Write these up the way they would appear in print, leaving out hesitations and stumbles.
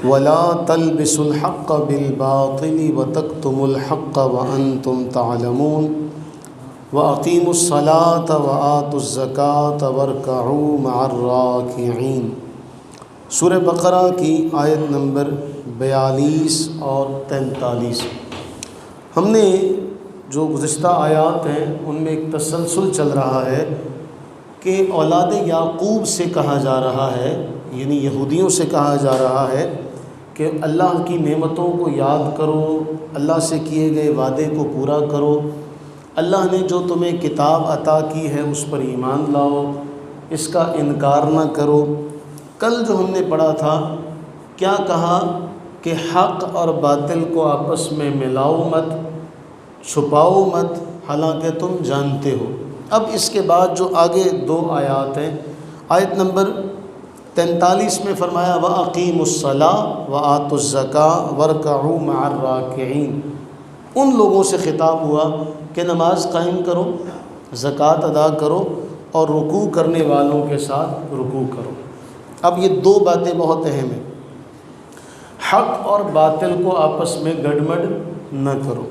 ولا تلبسوا الحق بالباطل وتكتموا الحق وأنتم تعلمون وأقيموا الصلاة وآتوا الزكاة واركعوا مع الراكعين۔ سورہ بقرہ کی آیت نمبر 42 اور 43۔ ہم نے جو گزشتہ آیات ہیں ان میں ایک تسلسل چل رہا ہے کہ اولاد یعقوب سے کہا جا رہا ہے، یعنی یہودیوں سے کہا جا رہا ہے کہ اللہ کی نعمتوں کو یاد کرو، اللہ سے کیے گئے وعدے کو پورا کرو، اللہ نے جو تمہیں کتاب عطا کی ہے اس پر ایمان لاؤ، اس کا انکار نہ کرو۔ کل جو ہم نے پڑھا تھا کیا کہا کہ حق اور باطل کو آپس میں ملاؤ مت، چھپاؤ مت، حالانکہ تم جانتے ہو۔ اب اس کے بعد جو آگے دو آیات ہیں، آیت نمبر 43 میں فرمایا وَأَقِيمُوا الصَّلَاةَ وَآتُوا الزَّكَاةَ وَارْكَعُوا مَعَ الرَّاكِعِينَ۔ ان لوگوں سے خطاب ہوا کہ نماز قائم کرو، زکوٰۃ ادا کرو اور رکوع کرنے والوں کے ساتھ رکوع کرو۔ اب یہ دو باتیں بہت اہم ہیں، حق اور باطل کو آپس میں گڑبڑ نہ کرو۔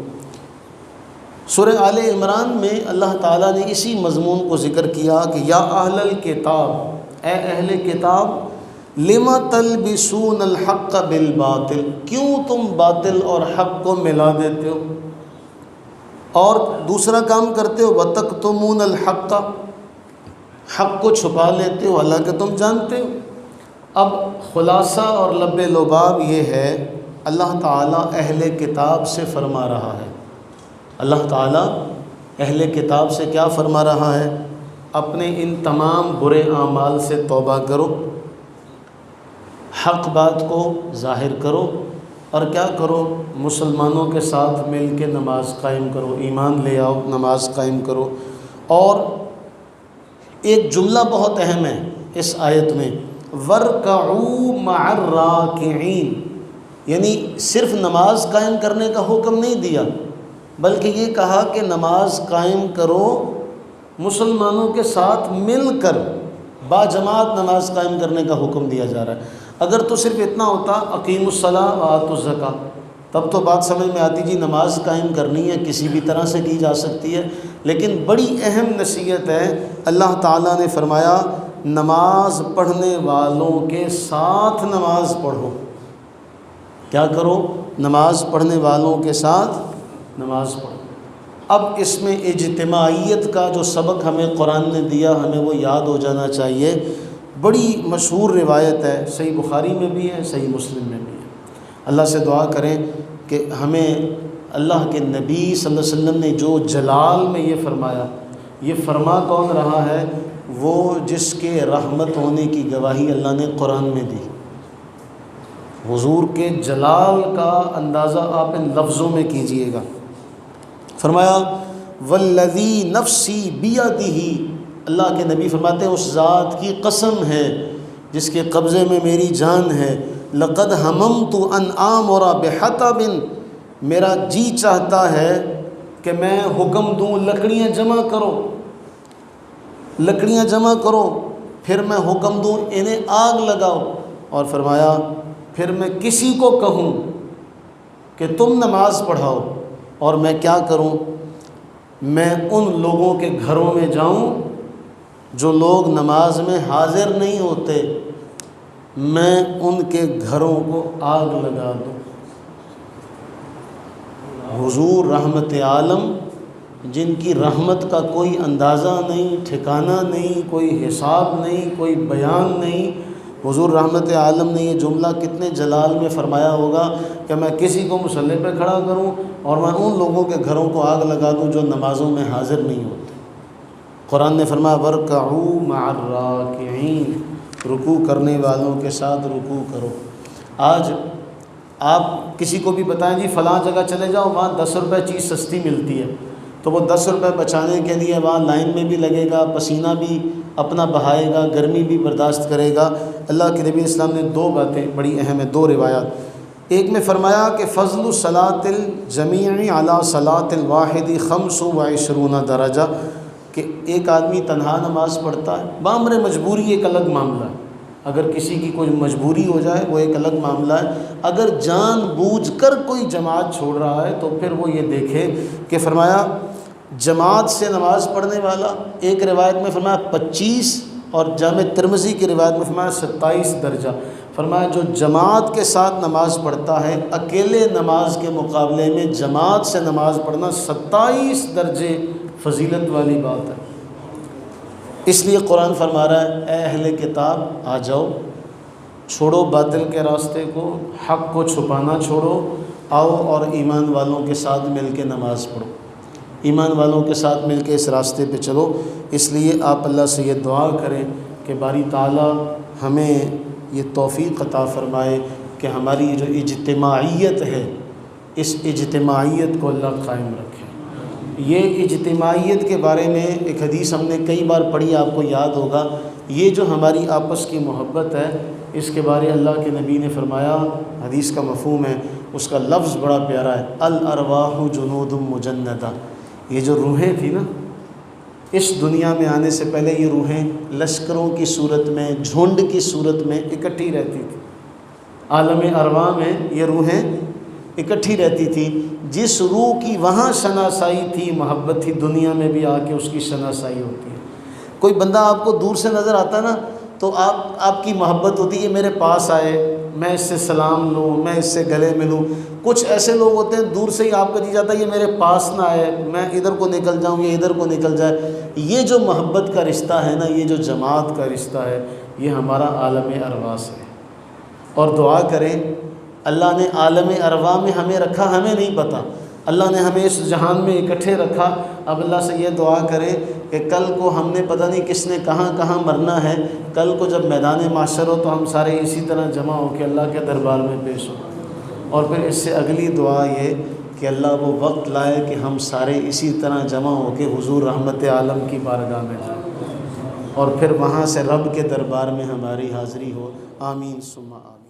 سورہ آل عمران میں اللہ تعالیٰ نے اسی مضمون کو ذکر کیا کہ یا اہل الکتاب، اے اہل کتاب، لما تلبسون الحق بالباطل، کیوں تم باطل اور حق کو ملا دیتے ہو اور دوسرا کام کرتے ہو وتکتمون الحق، حق کو چھپا لیتے ہو حالانکہ تم جانتے ہو۔ اب خلاصہ اور لب لباب یہ ہے، اللہ تعالیٰ اہل کتاب سے فرما رہا ہے، اللہ تعالیٰ اہل کتاب سے کیا فرما رہا ہے؟ اپنے ان تمام برے اعمال سے توبہ کرو، حق بات کو ظاہر کرو اور کیا کرو؟ مسلمانوں کے ساتھ مل کے نماز قائم کرو، ایمان لے آؤ، نماز قائم کرو۔ اور ایک جملہ بہت اہم ہے اس آیت میں، وَارْكَعُوا مَعَ الرَّاكِعِينَ، یعنی صرف نماز قائم کرنے کا حکم نہیں دیا بلکہ یہ کہا کہ نماز قائم کرو مسلمانوں کے ساتھ مل کر، باجماعت نماز قائم کرنے کا حکم دیا جا رہا ہے۔ اگر تو صرف اتنا ہوتا اقیموا الصلاۃ وآتوا الزکاۃ، تب تو بات سمجھ میں آتی جی نماز قائم کرنی ہے، کسی بھی طرح سے کی جا سکتی ہے، لیکن بڑی اہم نصیحت ہے۔ اللہ تعالیٰ نے فرمایا نماز پڑھنے والوں کے ساتھ نماز پڑھو، کیا کرو؟ نماز پڑھنے والوں کے ساتھ نماز پڑھو۔ اب اس میں اجتماعیت کا جو سبق ہمیں قرآن نے دیا ہمیں وہ یاد ہو جانا چاہیے۔ بڑی مشہور روایت ہے، صحیح بخاری میں بھی ہے، صحیح مسلم میں بھی ہے۔ اللہ سے دعا کریں کہ ہمیں اللہ کے نبی صلی اللہ علیہ وسلم نے جو جلال میں یہ فرمایا، یہ فرما کون رہا ہے؟ وہ جس کے رحمت ہونے کی گواہی اللہ نے قرآن میں دی۔ حضور کے جلال کا اندازہ آپ ان لفظوں میں کیجئے گا۔ فرمایا والذی نفسی بیدہ، اللہ کے نبی فرماتے ہیں اس ذات کی قسم ہے جس کے قبضے میں میری جان ہے، لقد ہممت ان آمر بحطب، میرا جی چاہتا ہے کہ میں حکم دوں لکڑیاں جمع کرو، لکڑیاں جمع کرو، پھر میں حکم دوں انہیں آگ لگاؤ، اور فرمایا پھر میں کسی کو کہوں کہ تم نماز پڑھاؤ، اور میں کیا کروں؟ میں ان لوگوں کے گھروں میں جاؤں جو لوگ نماز میں حاضر نہیں ہوتے، میں ان کے گھروں کو آگ لگا دوں۔ حضور رحمت عالم جن کی رحمت کا کوئی اندازہ نہیں، ٹھکانہ نہیں، کوئی حساب نہیں، کوئی بیان نہیں، حضور رحمت عالم نے یہ جملہ کتنے جلال میں فرمایا ہوگا کہ میں کسی کو مصلی پہ کھڑا کروں اور میں ان لوگوں کے گھروں کو آگ لگا دوں جو نمازوں میں حاضر نہیں ہوتے۔ قرآن نے فرمایا وَارْكَعُوا مَعَ الرَّاكِعِينَ، رکوع کرنے والوں کے ساتھ رکوع کرو۔ آج آپ کسی کو بھی بتائیں جی فلاں جگہ چلے جاؤ، وہاں 10 روپے چیز سستی ملتی ہے، تو وہ 10 روپے بچانے کے لیے وہاں لائن میں بھی لگے گا، پسینہ بھی اپنا بہائے گا، گرمی بھی برداشت کرے گا۔ اللہ کے نبی اسلام نے دو باتیں بڑی اہم ہیں، دو روایات۔ ایک میں فرمایا کہ فضل صلاۃ الجمیع علی صلاۃ الواحد 25 درجہ، کہ ایک آدمی تنہا نماز پڑھتا ہے، بامر مجبوری ایک الگ معاملہ ہے، اگر کسی کی کوئی مجبوری ہو جائے وہ ایک الگ معاملہ ہے، اگر جان بوجھ کر کوئی جماعت چھوڑ رہا ہے تو پھر وہ یہ دیکھے کہ فرمایا جماعت سے نماز پڑھنے والا، ایک روایت میں فرمایا 25 اور جامع ترمذی کی روایت میں فرمایا 27 درجہ، فرمایا جو جماعت کے ساتھ نماز پڑھتا ہے اکیلے نماز کے مقابلے میں جماعت سے نماز پڑھنا 27 درجے فضیلت والی بات ہے۔ اس لیے قرآن فرما رہا ہے اے اہل کتاب آ جاؤ، چھوڑو باطل کے راستے کو، حق کو چھپانا چھوڑو، آؤ اور ایمان والوں کے ساتھ مل کے نماز پڑھو، ایمان والوں کے ساتھ مل کے اس راستے پہ چلو۔ اس لیے آپ اللہ سے یہ دعا کریں کہ باری تعالیٰ ہمیں یہ توفیق عطا فرمائے کہ ہماری جو اجتماعیت ہے اس اجتماعیت کو اللہ قائم رکھے۔ یہ اجتماعیت کے بارے میں ایک حدیث ہم نے کئی بار پڑھی، آپ کو یاد ہوگا، یہ جو ہماری آپس کی محبت ہے اس کے بارے اللہ کے نبی نے فرمایا، حدیث کا مفہوم ہے، اس کا لفظ بڑا پیارا ہے، الارواح جنود مجندہ۔ یہ جو روحیں تھیں نا، اس دنیا میں آنے سے پہلے یہ روحیں لشکروں کی صورت میں، جھنڈ کی صورت میں اکٹھی رہتی تھی۔ عالم ارواح میں یہ روحیں اکٹھی رہتی تھی، جس روح کی وہاں شناسائی تھی، محبت تھی، دنیا میں بھی آ کے اس کی شناسائی ہوتی ہے۔ کوئی بندہ آپ کو دور سے نظر آتا نا تو آپ کی محبت ہوتی ہے، یہ میرے پاس آئے، میں اس سے سلام لوں، میں اس سے گلے ملوں۔ کچھ ایسے لوگ ہوتے ہیں دور سے ہی آپ کا جی جاتا ہے یہ میرے پاس نہ آئے، میں ادھر کو نکل جاؤں، یہ ادھر کو نکل جائے۔ یہ جو محبت کا رشتہ ہے نا، یہ جو جماعت کا رشتہ ہے، یہ ہمارا عالم ارواح سے ہے۔ اور دعا کریں اللہ نے عالم ارواح میں ہمیں رکھا، ہمیں نہیں پتہ، اللہ نے ہمیں اس جہان میں اکٹھے رکھا۔ اب اللہ سے یہ دعا کریں کہ کل کو ہم نے پتہ نہیں کس نے کہاں کہاں مرنا ہے، کل کو جب میدان محشر ہو تو ہم سارے اسی طرح جمع ہو کے اللہ کے دربار میں پیش ہوں۔ اور پھر اس سے اگلی دعا یہ کہ اللہ وہ وقت لائے کہ ہم سارے اسی طرح جمع ہو کے حضور رحمت عالم کی بارگاہ میں جائیں، اور پھر وہاں سے رب کے دربار میں ہماری حاضری ہو۔ آمین ثم آمین۔